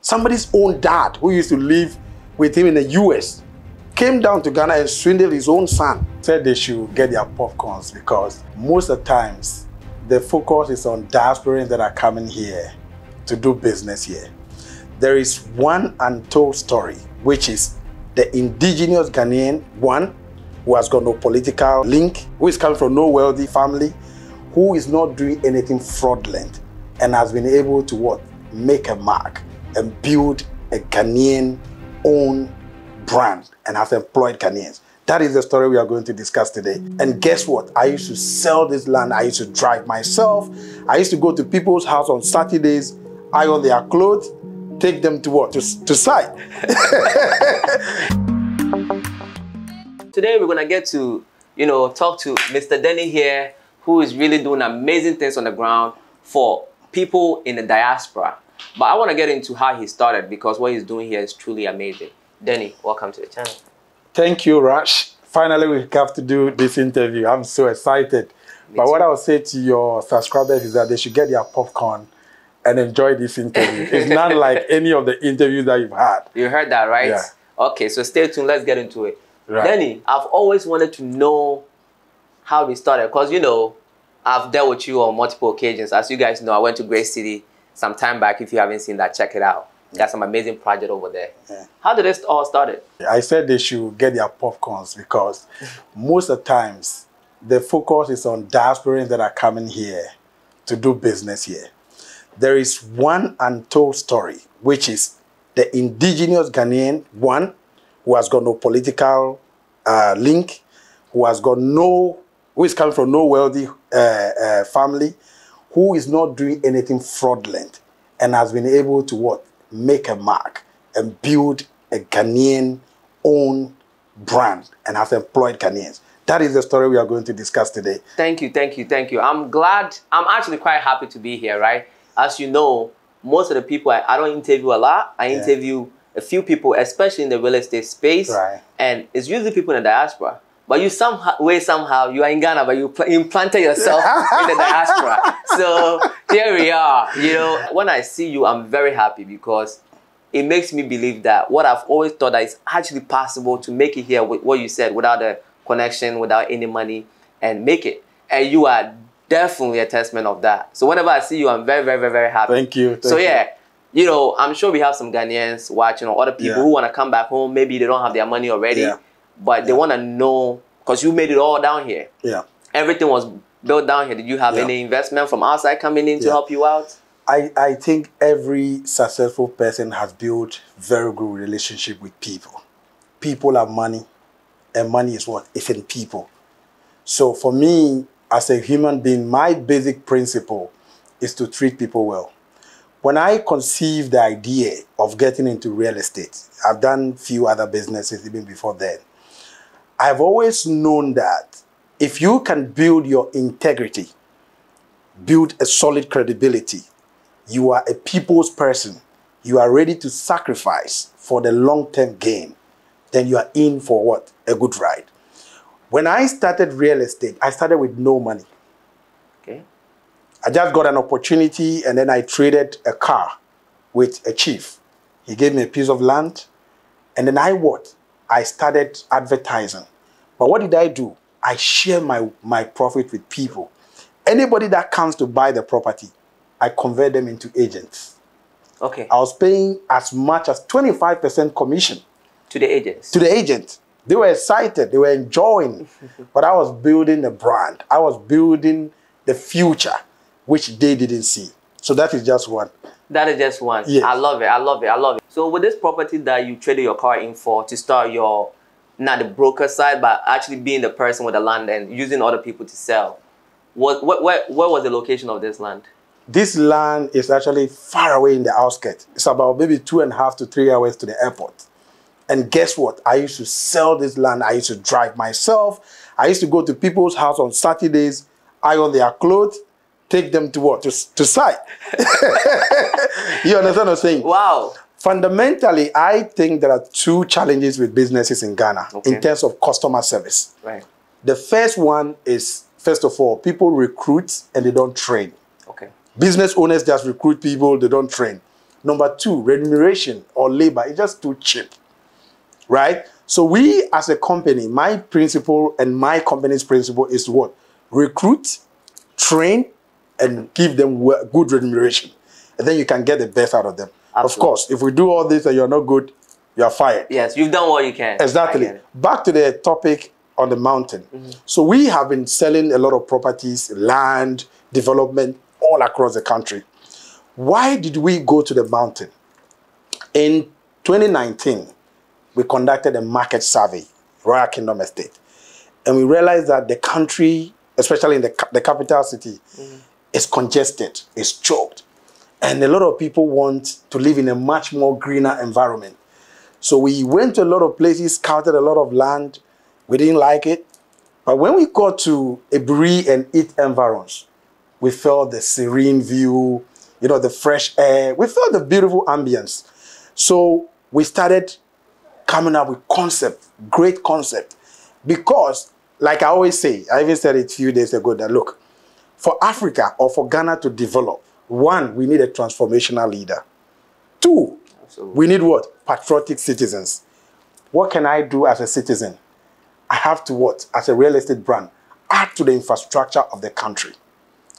Somebody's own dad who used to live with him in the US came down to Ghana and swindled his own son. Said they should get their popcorns because most of the times the focus is on diasporans that are coming here to do business here. There is one untold story, which is the indigenous Ghanaian, one who has got no political link, who is coming from no wealthy family, who is not doing anything fraudulent and has been able to what? Make a mark and build a Ghanaian own brand and has employed Ghanaians. That is the story we are going to discuss today. And guess what? I used to sell this land. I used to drive myself. I used to go to people's house on Saturdays, iron their clothes, take them to what? To site. Today we're going to get to, talk to Mr. Denny here, who is really doing amazing things on the ground for people in the diaspora. But I want to get into how he started because what he's doing here is truly amazing. Denny, welcome to the channel. Thank you, Rash. Finally, we have to do this interview. I'm so excited. But what I would say to your subscribers is that they should get their popcorn and enjoy this interview. It's not like any of the interviews that you've had. You heard that, right? Yeah. Okay, so stay tuned. Let's get into it. Right. Denny, I've always wanted to know how we started because, I've dealt with you on multiple occasions. As you guys know, I went to Great City some time back. If you haven't seen that, check it out. Got some amazing project over there. Yeah. How did this all started? I said they should get their popcorns because most of the times the focus is on diasporans that are coming here to do business here. There is one untold story, which is the indigenous Ghanaian, one who has got no political link, who is coming from no wealthy family, who is not doing anything fraudulent and has been able to what? Make a mark and build a Ghanaian own brand and has employed Ghanaians. That is the story we are going to discuss today. Thank you, thank you, thank you. I'm actually quite happy to be here, right? As you know, most of the people, I don't interview a lot. I interview a few people, especially in the real estate space. Right. And it's usually people in the diaspora. But you somehow, you are in Ghana, but you implanted yourself in the diaspora. So here we are. When I see you, I'm very happy because it makes me believe that what I've always thought that it's actually possible to make it here with what you said, without a connection, without any money, and make it. And you are definitely a testament of that. So whenever I see you, I'm very, very, very, very happy. Thank you. So yeah, I'm sure we have some Ghanaians watching or other people who want to come back home. Maybe they don't have their money already. Yeah. But they want to know, because you made it all down here. Yeah. Everything was built down here. Did you have any investment from outside coming in to help you out? I think every successful person has built very good relationship with people. People have money, and money is what? It's in people. So for me, as a human being, my basic principle is to treat people well. When I conceived the idea of getting into real estate, I've done few other businesses even before then. I've always known that if you can build your integrity, build a solid credibility, you are a people's person, you are ready to sacrifice for the long-term gain, then you are in for what? A good ride. When I started real estate, I started with no money. Okay. I just got an opportunity and then I traded a car with a chief. He gave me a piece of land and then I started advertising. But what did I do? I share my profit with people. Anybody that comes to buy the property, I convert them into agents. Okay. I was paying as much as 25% commission. To the agents? To the agents. They were excited. They were enjoying. But I was building a brand. I was building the future, which they didn't see. So that is just one. That is just one. Yes. I love it. I love it. I love it. So with this property that you traded your car in for to start your, not the broker side, but actually being the person with the land and using other people to sell, where was the location of this land? This land is actually far away in the outskirts. It's about maybe 2.5 to 3 hours to the airport. And guess what? I used to sell this land. I used to drive myself. I used to go to people's house on Saturdays, iron their clothes, take them to what? To site. You understand what I'm saying? Wow. Fundamentally, I think there are two challenges with businesses in Ghana in terms of customer service. Right. The first one is, first of all, people recruit and they don't train. Okay. Business owners just recruit people, they don't train. Number two, remuneration or labor is just too cheap, right? So we as a company, my principle and my company's principle is what? Recruit, train, and give them good remuneration. And then you can get the best out of them. Absolutely. Of course, if we do all this and you're not good, you're fired. Yes, you've done what you can. Exactly. Back to the topic on the mountain. So we have been selling a lot of properties, land, development all across the country. Why did we go to the mountain? In 2019, we conducted a market survey, Royal Kingdom Estate. And we realized that the country, especially in the capital city, is congested, is choked. And a lot of people want to live in a much more greener environment. So we went to a lot of places, scouted a lot of land. We didn't like it. But when we got to a breathe and eat environs, we felt the serene view, you know, the fresh air. We felt the beautiful ambience. So we started coming up with concept, great concept. Because, like I always say, I even said it a few days ago, that look, for Africa or for Ghana to develop, one, we need a transformational leader. Two, Absolutely. we need what? Patriotic citizens. What can I do as a citizen? I have to what? As a real estate brand, add to the infrastructure of the country.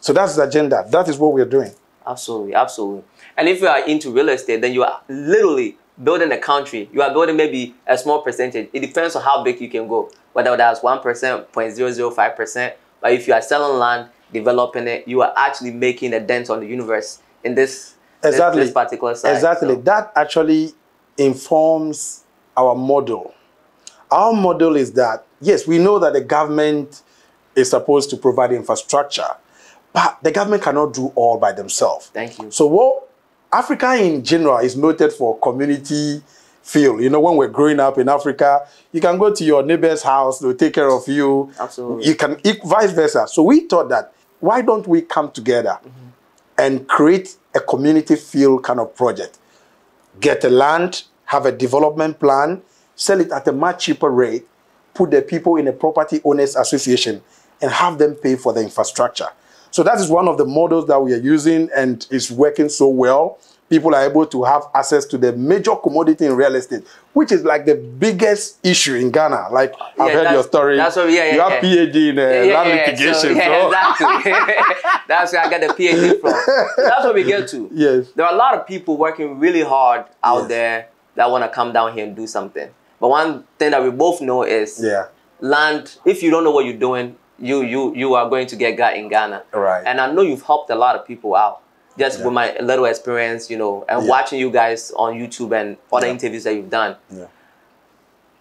So that's the agenda. That is what we're doing. Absolutely, absolutely. And if you are into real estate, then you are literally building a country. You are building maybe a small percentage. It depends on how big you can go. Whether that's 1%, 0.005%. But if you are selling land, developing it, you are actually making a dent on the universe in this, this particular side. Exactly. So that actually informs our model. Our model is that, yes, we know that the government is supposed to provide infrastructure, but the government cannot do all by themselves. Thank you. So what Africa in general is noted for community feel. You know, when we're growing up in Africa, you can go to your neighbor's house, they'll take care of you. Absolutely. You can, vice versa. So we thought that, why don't we come together and create a community feel kind of project? Get a land, have a development plan, sell it at a much cheaper rate, put the people in a property owners association and have them pay for the infrastructure. So that is one of the models that we are using and it's working so well. People are able to have access to the major commodity in real estate, which is like the biggest issue in Ghana. Like, I've heard your story. That's what, you have PhD in land litigation. So, exactly. That's where I got the PhD from. So that's what we get to. Yes. There are a lot of people working really hard out there that want to come down here and do something. But one thing that we both know is land, if you don't know what you're doing, you are going to get got in Ghana. Right. And I know you've helped a lot of people out. Just with my little experience, you know, and watching you guys on YouTube and other interviews that you've done.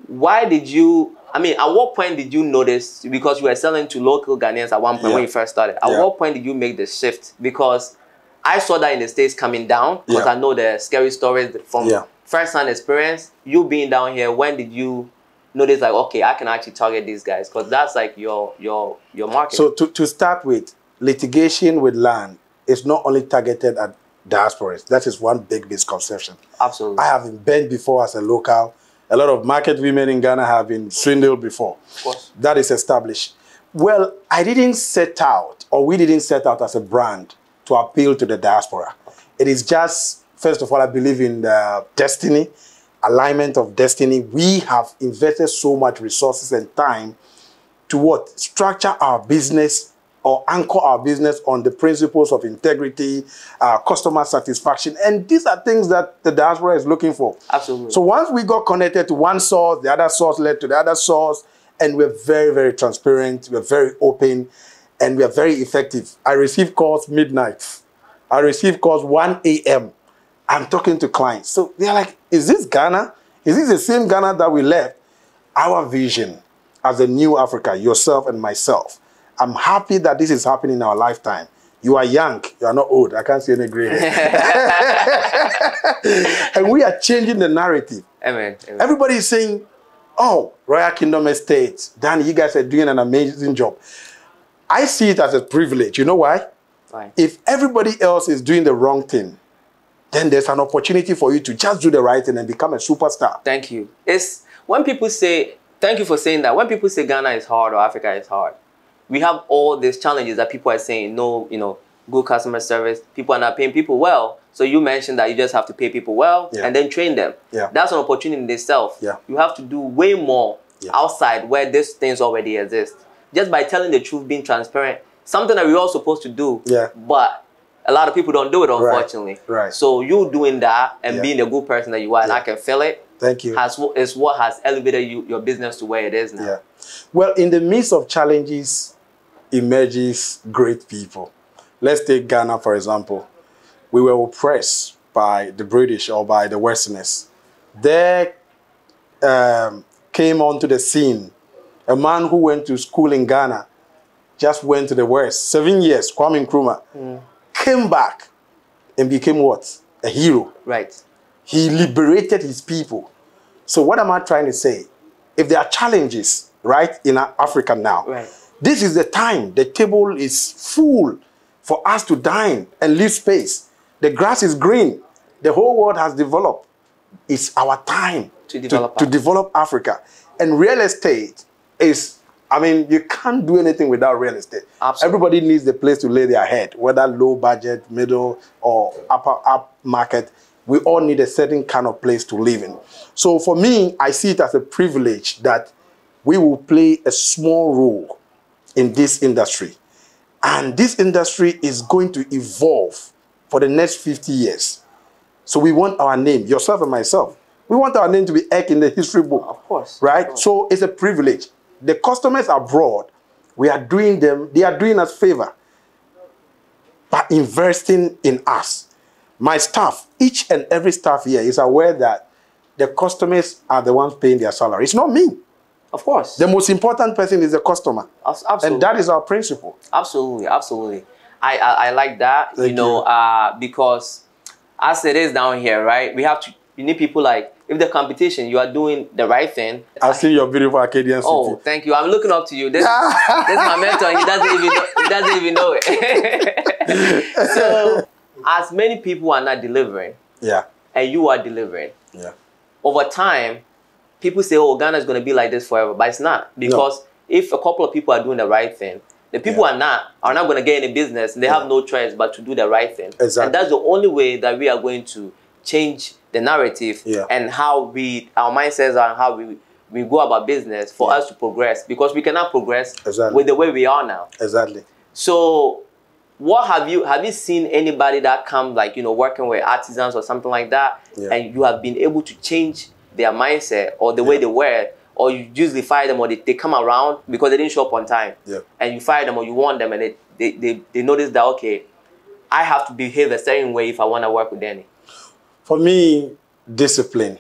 Why did you, I mean, at what point did you notice, because you were selling to local Ghanaians at one point when you first started, at what point did you make the shift? Because I saw that in the States coming down, because I know the scary stories from first-hand experience. You being down here, when did you notice, like, okay, I can actually target these guys? Because that's like your market. So to start with, litigation with land is not only targeted at diasporas. That is one big misconception. Absolutely. I have been banned before as a local. A lot of market women in Ghana have been swindled before. Of course. That is established. Well, I didn't set out, or we didn't set out as a brand to appeal to the diaspora. It is just, first of all, I believe in the destiny, alignment of destiny. We have invested so much resources and time to what? Structure our business or anchor our business on the principles of integrity, customer satisfaction. And these are things that the diaspora is looking for. Absolutely. So once we got connected to one source, the other source led to the other source, and we're very, very transparent, we're very open, and we are very effective. I receive calls midnight. I receive calls 1 a.m. I'm talking to clients. So they're like, is this Ghana? Is this the same Ghana that we left? Our vision as a new Africa, yourself and myself, I'm happy that this is happening in our lifetime. You are young. You are not old. I can't see any gray hair. And we are changing the narrative. Amen. Amen. Everybody is saying, oh, Royal Kingdom Estates, Danny, you guys are doing an amazing job. I see it as a privilege. You know why? Why? If everybody else is doing the wrong thing, then there's an opportunity for you to just do the right thing and become a superstar. Thank you. It's when people say, thank you for saying that. When people say Ghana is hard or Africa is hard, we have all these challenges that people are saying, no, you know, good customer service, people are not paying people well. So you mentioned that you just have to pay people well Yeah. and then train them. Yeah. That's an opportunity in itself. Yeah. You have to do way more Yeah. outside where these things already exist. Just by telling the truth, being transparent, something that we're all supposed to do. Yeah. But a lot of people don't do it, unfortunately. Right. So you doing that and Yeah. being the good person that you are, and I can feel it. Thank you. Is what has elevated your business to where it is now. Yeah. Well, in the midst of challenges emerges great people. Let's take Ghana, for example. We were oppressed by the British or by the Westerners. There came onto the scene a man who went to school in Ghana, just went to the West, 7 years, Kwame Nkrumah, came back and became what? A hero. Right. He liberated his people. So what am I trying to say? If there are challenges, right, in Africa now, Right. this is the time. The table is full for us to dine and leave space. The grass is green. The whole world has developed. It's our time To develop to develop Africa. And real estate is, I mean, you can't do anything without real estate. Absolutely. Everybody needs the place to lay their head, whether low budget, middle, or up market. We all need a certain kind of place to live in. So for me, I see it as a privilege that we will play a small role in this industry. And this industry is going to evolve for the next 50 years. So we want our name, yourself and myself, we want our name to be etched in the history book. Of course. Right? Of course. So it's a privilege. The customers abroad, we are doing them, they are doing us favor by investing in us. My staff, each and every staff here is aware that the customers are the ones paying their salary. It's not me. Of course. The most important person is the customer. Absolutely. And that is our principle. Absolutely, absolutely. I like that, Thank you know, because as it is down here, right, you need people like, if the competition, you are doing the right thing. I see your beautiful Acadian city. Oh, thank you. I'm looking up to you. This is my mentor. He doesn't even know it. So, as many people are not delivering, Yeah. and you are delivering, Yeah. over time, people say, oh, Ghana is going to be like this forever. But it's not. Because if a couple of people are doing the right thing, the people are not going to get any business. And they have no choice but to do the right thing. Exactly. And that's the only way that we are going to change the narrative and how our mindsets are and how we go about business for us to progress. Because we cannot progress with the way we are now. Exactly. So what have you seen anybody that comes, like, you know, working with artisans or something like that, and you have been able to change their mindset or the way they were, or you usually fire them, or they come around because they didn't show up on time, and you fire them or you want them, and they notice that, okay, I have to behave a certain way if I want to work with Danny? For me, discipline,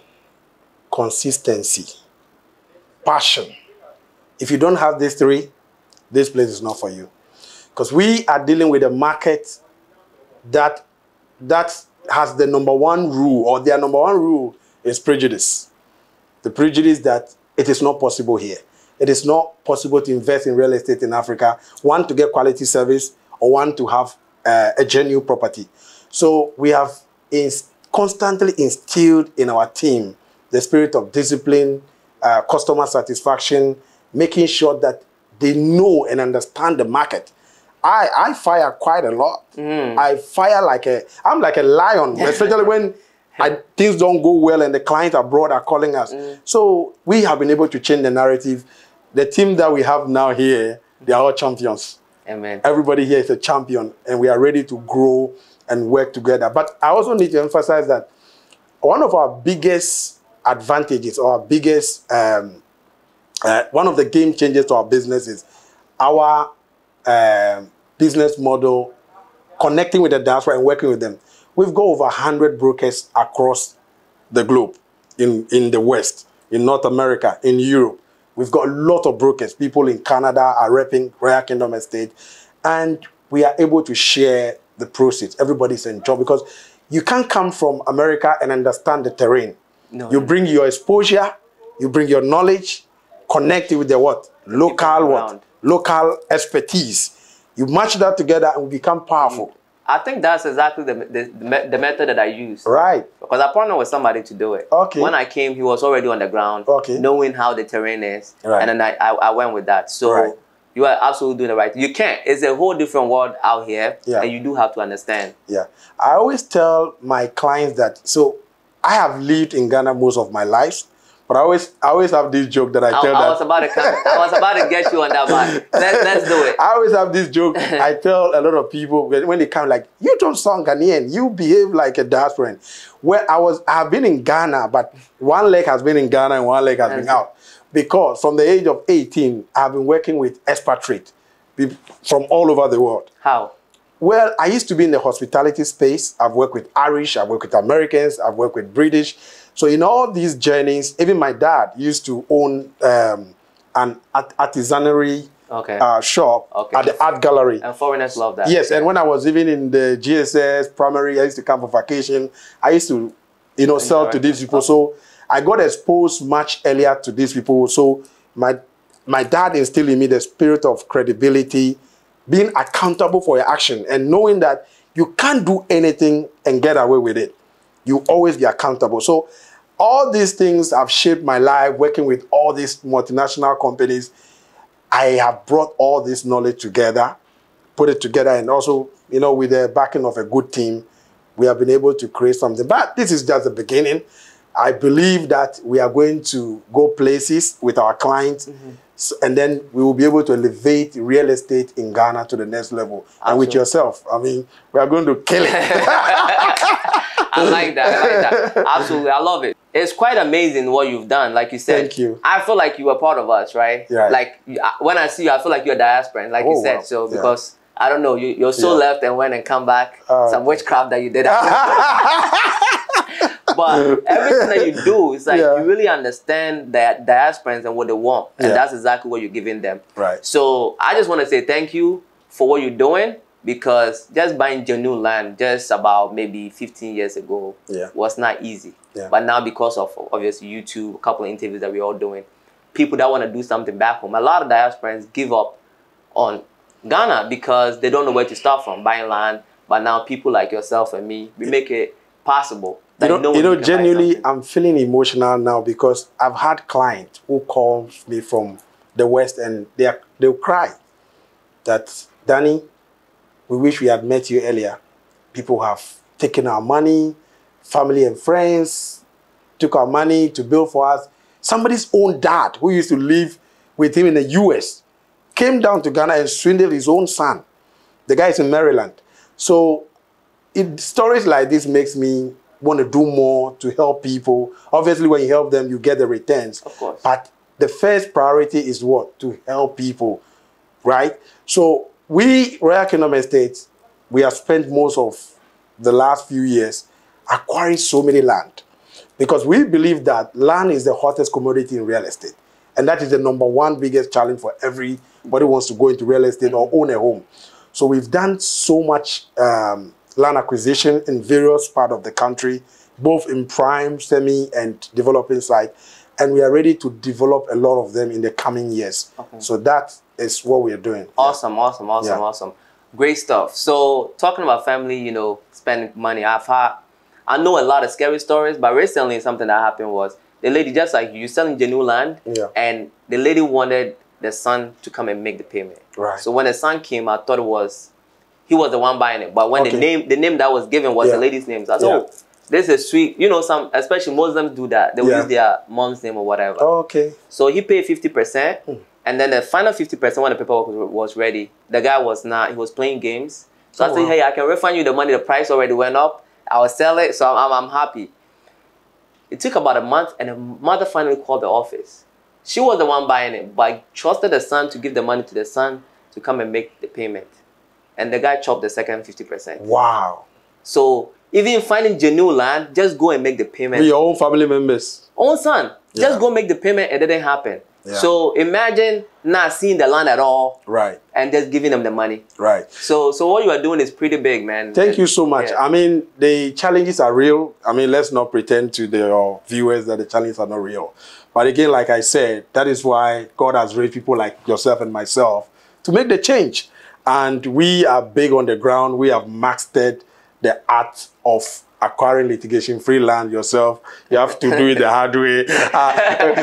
consistency, passion. If you don't have these three, this place is not for you. Because we are dealing with a market that has the number one rule, or their number one rule is prejudice. The prejudice that it is not possible here. It is not possible to invest in real estate in Africa, one, to get quality service, or one, to have a genuine property. So we have constantly instilled in our team the spirit of discipline, customer satisfaction, making sure that they know and understand the market. I fire quite a lot. I fire I'm like a lion, especially when things don't go well and the clients abroad are calling us. So we have been able to change the narrative. The team that we have now here, they are all champions. Amen. Everybody here is a champion, and we are ready to grow and work together. But I also need to emphasize that one of our biggest advantages, or our biggest, one of the game changers to our business is our business model, connecting with the diaspora and working with them. We've got over 100 brokers across the globe, in the West, in North America, in Europe. We've got a lot of brokers. People in Canada are repping Royal Kingdom Estate, and we are able to share the proceeds. Everybody's enjoying, because you can't come from America and understand the terrain. No, you bring your exposure, you bring your knowledge, connect it with the local expertise. You match that together and we become powerful. I think that's exactly the method that I use. Right. Because I partnered with somebody to do it. Okay. When I came, he was already on the ground, okay, knowing how the terrain is. Right. And then I went with that. So you are absolutely doing the right thing. You can't. It's a whole different world out here, and you do have to understand. Yeah. I always tell my clients that, so I have lived in Ghana most of my life, but I always have this joke that I tell I was about to get you on that one. Let's do it. I always have this joke. I tell a lot of people when they come, like, you don't sound Ghanaian. You behave like a diasporan. Well, I have been in Ghana, but one leg has been in Ghana and one leg has been out. Because from the age of 18, I've been working with expatriates from all over the world. How? Well, I used to be in the hospitality space. I've worked with Irish, I've worked with Americans, I've worked with British. So in all these journeys, even my dad used to own an artisanry shop at the art gallery. And foreigners love that. Yes, and when I was even in the GSS primary, I used to come for vacation. I used to, sell to these people. So I got exposed much earlier to these people. So my dad instilled in me the spirit of credibility, being accountable for your action, and knowing that you can't do anything and get away with it. You always be accountable. So all these things have shaped my life, working with all these multinational companies. I have brought all this knowledge together, put it together, and also, with the backing of a good team, we have been able to create something. But this is just the beginning. I believe that we are going to go places with our clients, and then we will be able to elevate real estate in Ghana to the next level. Absolutely. And with yourself, I mean, we are going to kill it. I like that. Absolutely, I love it. It's quite amazing what you've done. Like you said, thank you. I feel like you are part of us, right? Yeah. Like when I see you, I feel like you're a diasporan, like you said. Wow. So because I don't know, you're so left and went and come back. Some witchcraft that you did. But everything that you do, it's like you really understand that diasporans and what they want, and that's exactly what you're giving them. Right. So I just want to say thank you for what you're doing, because just buying genuine land just about maybe 15 years ago was not easy. Yeah. But now, because of obviously YouTube, a couple of interviews that we're all doing, people that want to do something back home, a lot of diasporans give up on Ghana because they don't know where to start from buying land. But now people like yourself and me, we make it possible. Genuinely, I'm feeling emotional now because I've had clients who call me from the West and they'll cry that, Danny, we wish we had met you earlier. People have taken our money, family and friends took our money to build for us. Somebody's own dad, who used to live with him in the US, came down to Ghana and swindled his own son. The guy is in Maryland. So stories like this makes me want to do more to help people. Obviously, when you help them, you get the returns. Of course. But the first priority is what? To help people, right? So we, Royal Kingdom Estates, we have spent most of the last few years acquiring so many land, because we believe that land is the hottest commodity in real estate. And that is the #1 biggest challenge for everybody who wants to go into real estate or own a home. So we've done so much land acquisition in various parts of the country, both in prime, semi, and developing side. And we are ready to develop a lot of them in the coming years. Okay. So that is what we are doing. Awesome, awesome. Great stuff. So talking about family, spending money, I know a lot of scary stories, but recently something that happened was the lady, just like you, selling genuine land, and the lady wanted the son to come and make the payment. Right. So when the son came, I thought he was the one buying it. But when the name that was given was the lady's name, so I thought, this is sweet. Some, especially Muslims do that. They will use their mom's name or whatever. Oh, okay. So he paid 50%, and then the final 50% when the paperwork was ready, the guy was not. He was playing games. So I said, hey, I can refund you the money. The price already went up. I will sell it. So I'm happy. It took about a month, and the mother finally called the office. She was the one buying it, but I trusted the son to give the money to the son to come and make the payment. And the guy chopped the second 50%. Wow. So even finding genuine land, just go and make the payment. With your own family members. Own son. Just go make the payment. It didn't happen. Yeah. So imagine not seeing the land at all. Right. And just giving them the money. Right. So what you are doing is pretty big, man. Thank you so much. I mean, the challenges are real. I mean, let's not pretend to the viewers that the challenges are not real. But again, like I said, that is why God has raised people like yourself and myself to make the change. And we are big on the ground. We have mastered the art of acquiring litigation-free land yourself. You have to do it the hard way.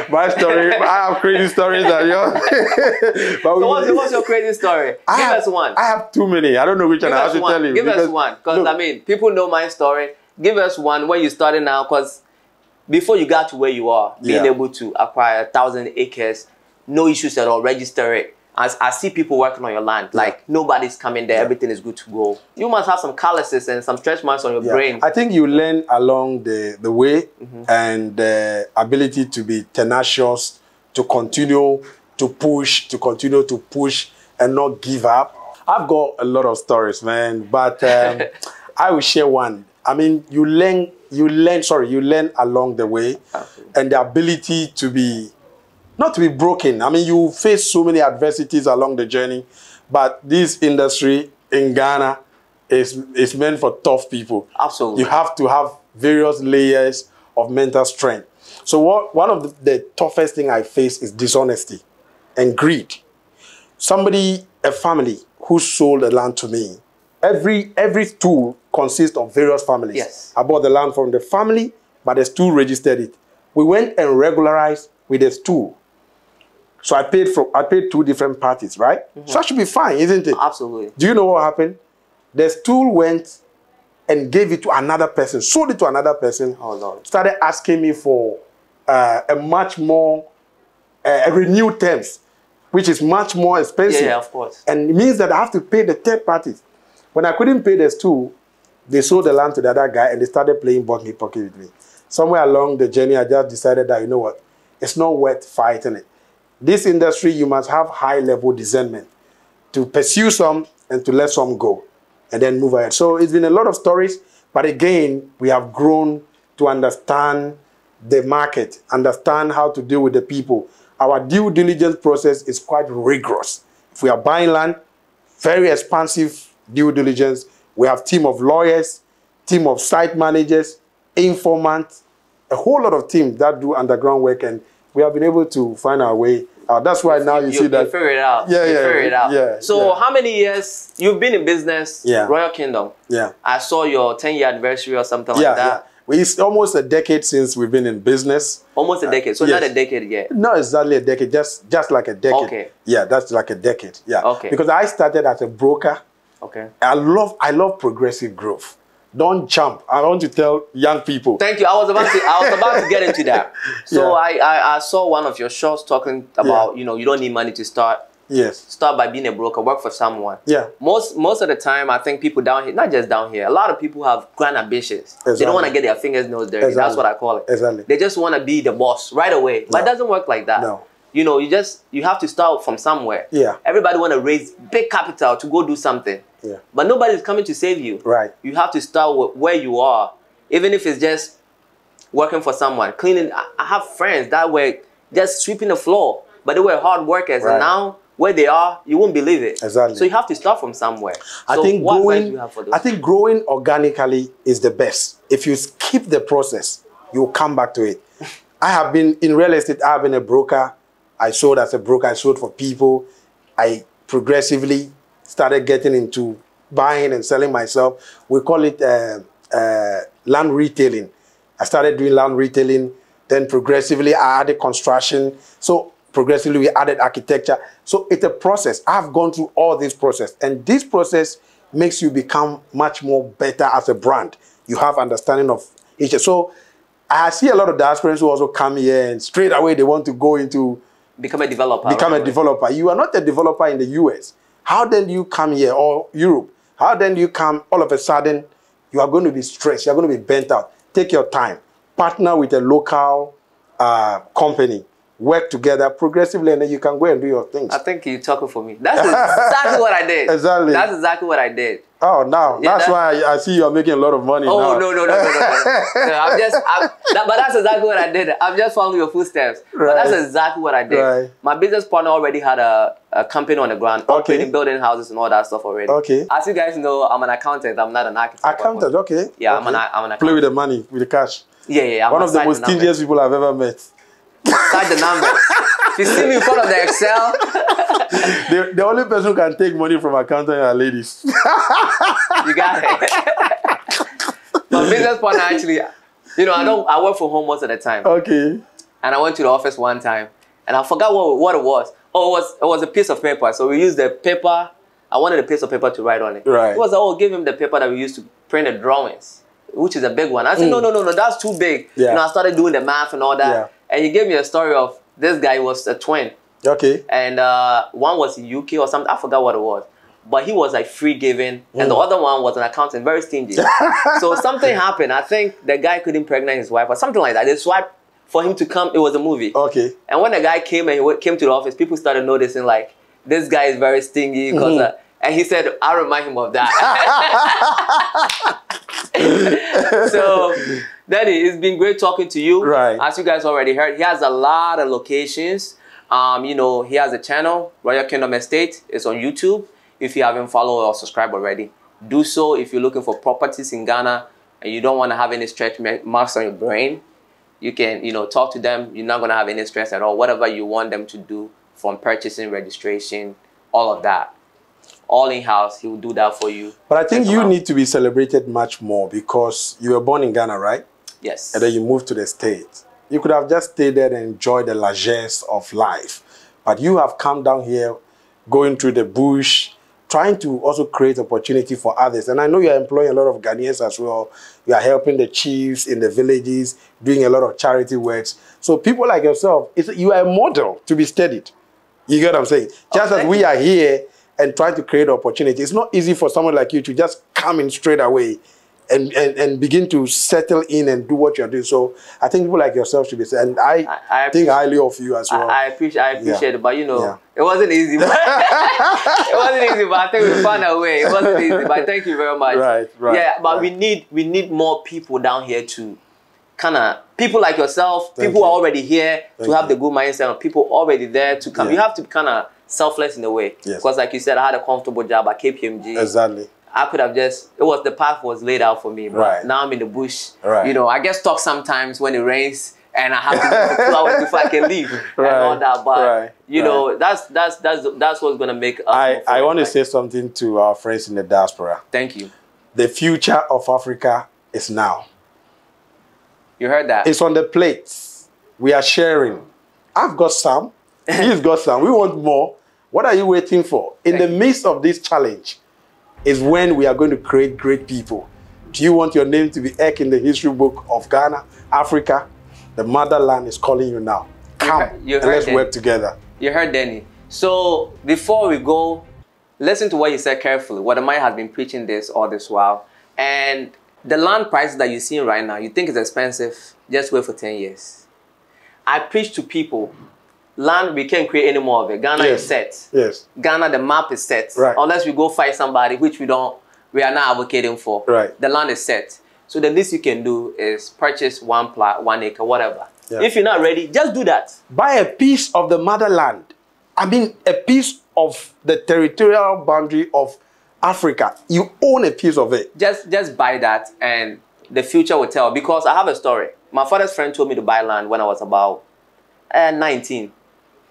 My story, I have crazy stories that yours. So what's your crazy story? Give us one. I have too many. I don't know which one I have to tell you. Give us one. Because, I mean, people know my story. Give us one when you started now. Because before you got to where you are, being able to acquire 1,000 acres, no issues at all, register it. As I see people working on your land, like nobody's coming there, everything is good to go. You must have some calluses and some stretch marks on your brain. I think you learn along the way and the ability to be tenacious, to continue to push and not give up. I've got a lot of stories, man, but I will share one. I mean, you learn along the way. Absolutely. And the ability to be not to be broken. I mean, you face so many adversities along the journey, but this industry in Ghana is meant for tough people. Absolutely. You have to have various layers of mental strength. So one of the toughest thing I face is dishonesty and greed. A family who sold the land to me, every stool consists of various families. Yes. I bought the land from the family, but the stool registered it. We went and regularized with the stool. So I paid two different parties, right? So that should be fine, isn't it? Absolutely. Do you know what happened? The stool went and gave it to another person, sold it to another person. Oh, Lord. Started asking me for a much more renewed terms, which is much more expensive. Yeah, of course. And it means that I have to pay the third parties. When I couldn't pay the stool, they sold the land to the other guy and they started playing bucket with me. Somewhere along the journey, I just decided that, you know what, it's not worth fighting it. This industry, you must have high-level discernment to pursue some and to let some go and then move ahead. So it's been a lot of stories, but again, we have grown to understand the market, understand how to deal with the people. Our due diligence process is quite rigorous. If we are buying land, very expansive due diligence. We have team of lawyers, team of site managers, informants, a whole lot of teams that do underground work, and we have been able to find our way out. That's why now you see that. You figure it out. Yeah, you figure it out. Yeah. So how many years you've been in business? Yeah. Royal Kingdom. Yeah. I saw your 10-year anniversary or something like that. Yeah. It's almost a decade since we've been in business. Almost a decade. So yes. Not a decade yet. Not exactly a decade, just like a decade. Okay. Yeah, that's like a decade. Yeah. Okay. Because I started as a broker. Okay. I love progressive growth. Don't jump. I want to tell young people. Thank you. I was about to get into that. So I saw one of your shows talking about, you know, you don't need money to start. Yes. Start by being a broker, work for someone. Yeah. Most of the time, I think people down here, not just down here, a lot of people have grand ambitions. Exactly. They don't want to get their fingers nose dirty. Exactly. That's what I call it. Exactly. They just want to be the boss right away. But it doesn't work like that. No. You know, you have to start from somewhere. Yeah. Everybody want to raise big capital to go do something. Yeah. But nobody's coming to save you. Right. You have to start with where you are, even if it's just working for someone, cleaning. I have friends that were just sweeping the floor, but they were hard workers, right. and now where they are, you won't believe it. Exactly. So you have to start from somewhere. I think growing organically is the best. If you skip the process, you'll come back to it. I have been in real estate. I have been a broker. I sold as a broker. I sold for people. I progressively started getting into buying and selling myself. We call it land retailing. I started doing land retailing. Then progressively, I added construction. So progressively, we added architecture. So it's a process. I've gone through all this process. And this process makes you become much more better as a brand. You have understanding of each. So I see a lot of diasporans who also come here and straight away they want to go into become a developer. You are not a developer in the US. How then do you come here, or Europe? How then do you come all of a sudden? You are going to be stressed. You are going to be bent out. Take your time. Partner with a local company. Work together progressively, and then you can go and do your things. I think you're talking for me. That's exactly what I did. Exactly. That's exactly what I did. Oh, now that's why I see you're making a lot of money. Oh, now. no. But that's exactly what I did. I'm just following your footsteps. Right. But that's exactly what I did. Right. My business partner already had a company on the ground, operating, building houses and all that stuff already. Okay. As you guys know, I'm an accountant. I'm not an architect. Accountant, okay. Yeah, okay. I'm an accountant. Play with the money, with the cash. Yeah. One of the most tedious people I've ever met. Cite the numbers. If you see me in front of the Excel. the only person who can take money from accountant are ladies. You got it. But business partner actually, you know, I work from home most of the time. Okay. And I went to the office one time, and I forgot what it was. Oh, it was a piece of paper. So we used the paper. I wanted a piece of paper to write on it. Right. It was, oh, give him the paper that we used to print the drawings, which is a big one. I said, no, that's too big. Yeah. You know, I started doing the math and all that. Yeah. And he gave me a story of this guy was a twin. Okay. And one was in UK or something. I forgot what it was. But he was like free giving. And the other one was an accountant, very stingy. So something happened. I think the guy couldn't pregnant his wife or something like that. They swiped for him to come. It was a movie. Okay. And when the guy came and he came to the office, people started noticing like, this guy is very stingy. Because, and he said, I remind him of that. So, Danny, it's been great talking to you. Right. As you guys already heard, he has a lot of locations. You know, he has a channel, Royal Kingdom Estate. It's on YouTube. If you haven't followed or subscribed already, do so. If you're looking for properties in Ghana and you don't want to have any stretch marks on your brain, you can, you know, talk to them. You're not going to have any stress at all. Whatever you want them to do, from purchasing, registration, all of that, all in-house, he will do that for you. But I think you need to be celebrated much more because you were born in Ghana, right? Yes. And then you moved to the States. You could have just stayed there and enjoyed the largesse of life. But you have come down here, going through the bush, trying to also create opportunity for others. And I know you're employing a lot of Ghanaians as well. You are helping the chiefs in the villages, doing a lot of charity works. So people like yourself, you are a model to be studied. You get what I'm saying? Just as we are here and trying to create opportunity, it's not easy for someone like you to just come in straight away and begin to settle in and do what you're doing. So I think people like yourself should be said. And I think highly of you as well. I appreciate it, but you know, it wasn't easy. But it wasn't easy, but I think we found a way. It wasn't easy, but thank you very much. Right. Yeah, but we need more people down here to kind of, people like yourself, people who are already here to have the good mindset, and people already there to come. You have to be kind of selfless in a way. Because like you said, I had a comfortable job at KPMG. Exactly. I could have just, the path was laid out for me, but now I'm in the bush. You know, I get stuck sometimes when it rains and I have to go for 2 hours before I can leave and all that. But, you know, that's what's going to make us. I want to say something to our friends in the diaspora. Thank you. The future of Africa is now. You heard that? It's on the plates. We are sharing. I've got some. He's got some. We want more. What are you waiting for? In the midst of this challenge is when we are going to create great people. Do you want your name to be echoed in the history book of Ghana, Africa? The motherland is calling you now. Come and let's work together. You heard Danny. So before we go, listen to what you said carefully. Wadamayah has been preaching this all this while. And the land prices that you're seeing right now, you think it's expensive, just wait for 10 years. I preach to people, land, we can't create any more of it. Ghana is set. Yes. Ghana, the map is set. Right. Unless we go fight somebody, which we are not advocating for. Right. The land is set. So the least you can do is purchase 1 plot, 1 acre, whatever. Yeah. If you're not ready, just do that. Buy a piece of the motherland. I mean, a piece of the territorial boundary of Africa. You own a piece of it. Just buy that and the future will tell. Because I have a story. My father's friend told me to buy land when I was about 19.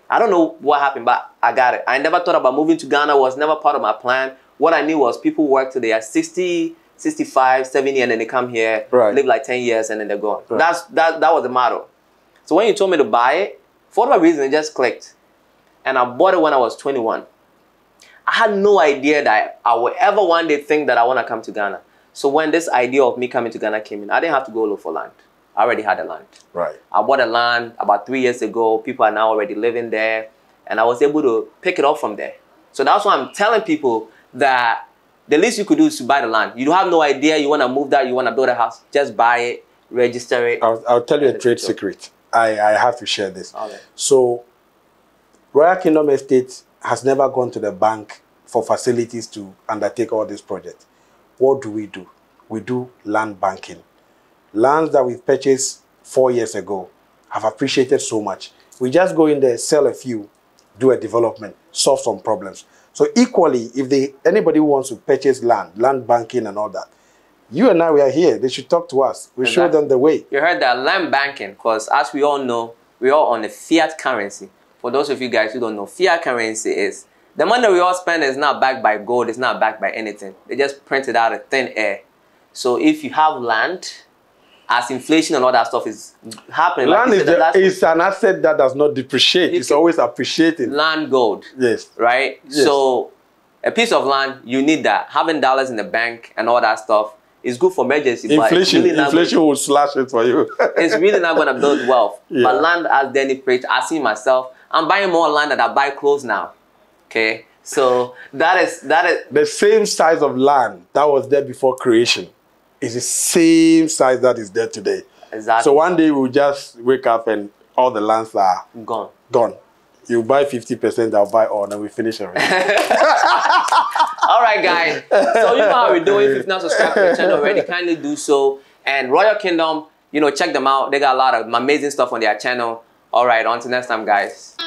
I don't know what happened, but I got it. I never thought about moving to Ghana. Was never part of my plan. What I knew was people work till they are 60, 65, 70, and then they come here, live like 10 years, and then they're gone. That was the motto. So when you told me to buy it, for whatever reason, it just clicked. And I bought it when I was 21. I had no idea that I would ever one day think that I want to come to Ghana. So when this idea of me coming to Ghana came in, I didn't have to go look for land. I already had a land. Right. I bought a land about 3 years ago. People are now already living there. And I was able to pick it up from there. So that's why I'm telling people that the least you could do is to buy the land. You have no idea you want to move that, you want to build a house. Just buy it, register it. I'll tell you a trade secret. I have to share this. Okay. So Royal Kingdom Estate has never gone to the bank for facilities to undertake all these projects. What do? We do land banking. Lands that we've purchased 4 years ago have appreciated so much. We just go in there, sell a few, do a development, solve some problems. So equally, if anybody who wants to purchase land banking and all that, you and I, we are here. They should talk to us. We show them the way. You heard that, land banking, because as we all know, we are on a fiat currency. For those of you guys who don't know, fiat currency is the money we all spend is not backed by gold. It's not backed by anything. They just print it out of thin air. So if you have land, as inflation and all that stuff is happening, Land like is an asset that does not depreciate. It's always appreciating. Land gold. Yes. Right? Yes. So a piece of land, you need that. Having dollars in the bank and all that stuff is good for emergency. Inflation, but inflation will slash it for you. it's really not going to build wealth. Yeah. But land has Danny preached. I see myself. I'm buying more land than I buy clothes now. Okay? So that is the same size of land that was there before creation is the same size that is there today. exactly. So one day we'll just wake up and all the lands are gone. Gone. You buy 50%, I'll buy all, and then we finish everything. All right, guys. So you know how we're doing. If you've not subscribed to the channel already, kindly do so. And Royal Kingdom, you know, check them out. They got a lot of amazing stuff on their channel. All right, until next time, guys.